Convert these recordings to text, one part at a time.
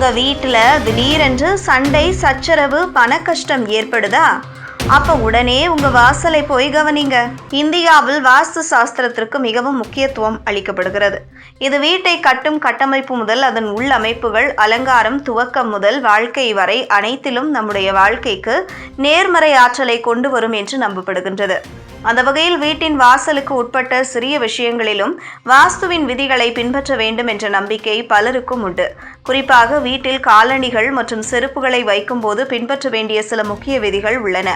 உங்கள் வீட்டில் திடீரென்று சண்டை சச்சரவு பண கஷ்டம் ஏற்படுதா? அப்போ உடனே உங்கள் வாசலை போய் கவனிங்க. இந்தியாவில் வாஸ்து சாஸ்திரத்திற்கு மிகவும் முக்கியத்துவம் அளிக்கப்படுகிறது. இது வீட்டை கட்டும் கட்டமைப்பு முதல் அதன் உள்ளமைப்புகள், அலங்காரம், துவக்கம் முதல் வாழ்க்கை வரை அனைத்திலும் நம்முடைய வாழ்க்கைக்கு நேர்மறை ஆற்றலை கொண்டு வரும் என்று நம்பப்படுகின்றது. அந்த வகையில் வீட்டின் வாசலுக்கு உட்பட்ட சிறிய விஷயங்களிலும் வாஸ்துவின் விதிகளை பின்பற்ற வேண்டும் என்ற நம்பிக்கை பலருக்கும் உண்டு. குறிப்பாக வீட்டில் காலணிகள் மற்றும் செருப்புகளை வைக்கும்போது பின்பற்ற வேண்டிய சில முக்கிய விதிகள் உள்ளன.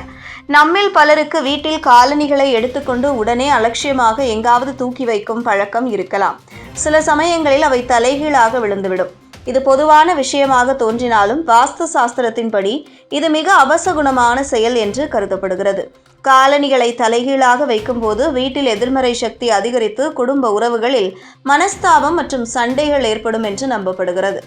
நம்மில் பலருக்கு வீட்டில் காலணிகளை எடுத்துக்கொண்டு உடனே அலட்சியமாக எங்காவது தூக்கி வைக்கும் பழக்கம் இருக்கலாம். சில சமயங்களில் அவை தலைகீழாக விழுந்துவிடும். இது பொதுவான விஷயமாக தோன்றினாலும் வாஸ்து சாஸ்திரத்தின்படி இது மிக அபசகுணமான செயல் என்று கருதப்படுகிறது. காலணிகளை தலைகீழாக வைக்கும்போது வீட்டில் எதிர்மறை சக்தி அதிகரித்து குடும்ப உறவுகளில் மனஸ்தாபம் மற்றும் சண்டைகள் ஏற்படும் என்று நம்பப்படுகிறது.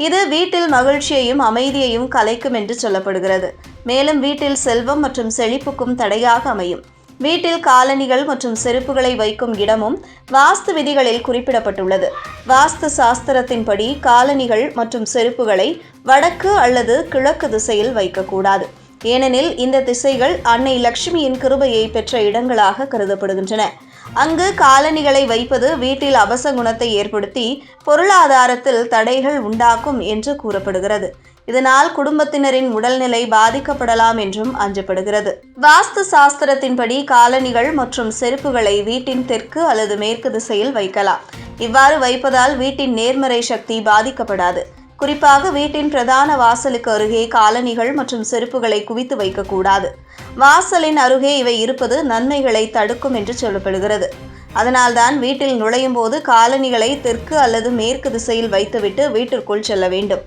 இது வீட்டில் மகிழ்ச்சியையும் அமைதியையும் கலைக்கும் என்று சொல்லப்படுகிறது. மேலும் வீட்டில் செல்வம் மற்றும் செழிப்புக்கும் தடையாக அமையும். வீட்டில் காலணிகள் மற்றும் செருப்புகளை வைக்கும் இடமும் வாஸ்து விதிகளில் குறிப்பிடப்பட்டுள்ளது. வாஸ்து சாஸ்திரத்தின்படி காலணிகள் மற்றும் செருப்புகளை வடக்கு அல்லது கிழக்கு திசையில் வைக்கக்கூடாது. ஏனெனில் இந்த திசைகள் அன்னை லட்சுமியின் கிருபையை பெற்ற இடங்களாக கருதப்படுகின்றன. அங்கு காலணிகளை வைப்பது வீட்டில் அபசகுணத்தை ஏற்படுத்தி பொருளாதாரத்தில் தடைகள் உண்டாக்கும் என்று கூறப்படுகிறது. இதனால் குடும்பத்தினரின் உடல்நிலை பாதிக்கப்படலாம் என்றும் அஞ்சப்படுகிறது. வாஸ்து சாஸ்திரத்தின்படி காலணிகள் மற்றும் செருப்புகளை வீட்டின் தெற்கு அல்லது மேற்கு திசையில் வைக்கலாம். இவ்வாறு வைப்பதால் வீட்டின் நேர்மறை சக்தி பாதிக்கப்படாது. குறிப்பாக வீட்டின் பிரதான வாசலுக்கு அருகே காலணிகள் மற்றும் செருப்புகளை குவித்து வைக்கக்கூடாது. வாசலின் அருகே இவை இருப்பது நன்மைகளை தடுக்கும் என்று சொல்லப்படுகிறது. அதனால்தான் வீட்டில் நுழையும் போது காலணிகளை தெற்கு அல்லது மேற்கு திசையில் வைத்துவிட்டு வீட்டிற்குள் செல்ல வேண்டும்.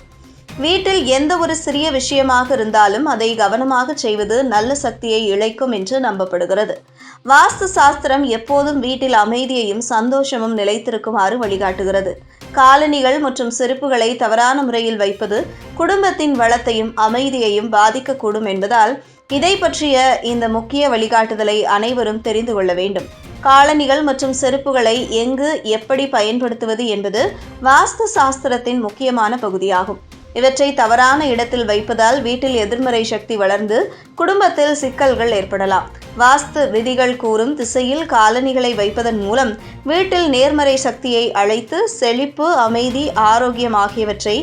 வீட்டில் எந்த ஒரு சிறிய விஷயமாக இருந்தாலும் அதை கவனமாக செய்வது நல்ல சக்தியை இழைக்கும் என்று நம்பப்படுகிறது. வாஸ்து சாஸ்திரம் எப்போதும் வீட்டில் அமைதியையும் சந்தோஷமும் நிலைத்திருக்குமாறு வழிகாட்டுகிறது. காலணிகள் மற்றும் செருப்புகளை தவறான முறையில் வைப்பது குடும்பத்தின் வளத்தையும் அமைதியையும் பாதிக்கக்கூடும் என்பதால் இதை பற்றிய இந்த முக்கிய வழிகாட்டுதலை அனைவரும் தெரிந்து கொள்ள வேண்டும். காலணிகள் மற்றும் செருப்புகளை எங்கு எப்படி பயன்படுத்துவது என்பது வாஸ்து சாஸ்திரத்தின் முக்கியமான பகுதியாகும். இவற்றை தவறான இடத்தில் வைப்பதால் வீட்டில் எதிர்மறை சக்தி வளர்ந்து குடும்பத்தில் சிக்கல்கள் ஏற்படலாம். வாஸ்து விதிகள் கூறும் திசையில் காலணிகளை வைப்பதன் மூலம் வீட்டில் நேர்மறை சக்தியை அழைத்து செழிப்பு, அமைதி, ஆரோக்கியம் ஆகியவற்றை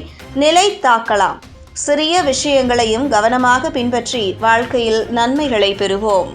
நிலைத்தாக்கலாம். சிறிய விஷயங்களையும் கவனமாக பின்பற்றி வாழ்க்கையில் நன்மைகளை பெறுவோம்.